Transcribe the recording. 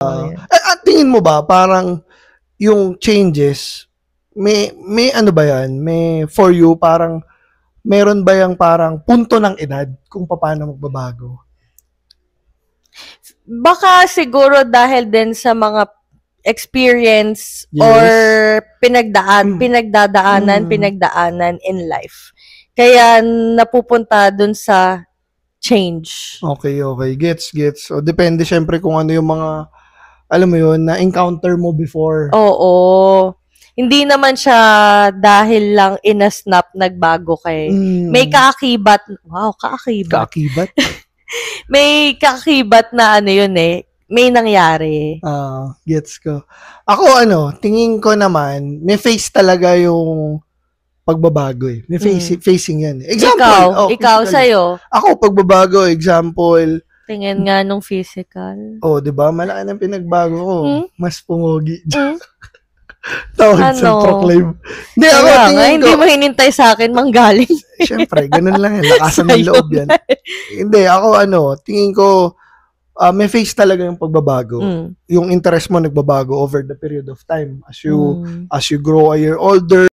Yan. At tingin mo ba parang yung changes, may ano ba yan? May for you parang meron ba yung parang punto ng edad kung paano magbabago? Baka siguro dahil din sa mga experience Yes. or pinagdaanan in life. Kaya napupunta dun sa change. Okay. Gets. So, depende syempre kung ano yung mga, alam mo yun, na-encounter mo before. Oo. Hindi naman siya dahil lang in a snap nagbago kay. May kaakibat. Wow, kaakibat. Kaakibat? May kaakibat na ano yun eh. May nangyari. Gets ko. Ako tingin ko naman, may face talaga yung pagbabago eh. May facing yan. Example. Ikaw sa'yo. Ako, pagbabago, example. Tingin nga nung physical. Diba? Malaki ng pinagbago ko. Mas pumogi. Tawag sa proclaim. Hindi, ako tingin ko. Hindi mo hinintay sa akin, manggaling. Siyempre, ganun lang yan. Lakasan ng loob yan. Hindi, ako tingin ko, may face talaga yung pagbabago. Yung interest mo nagbabago over the period of time as you grow a year older.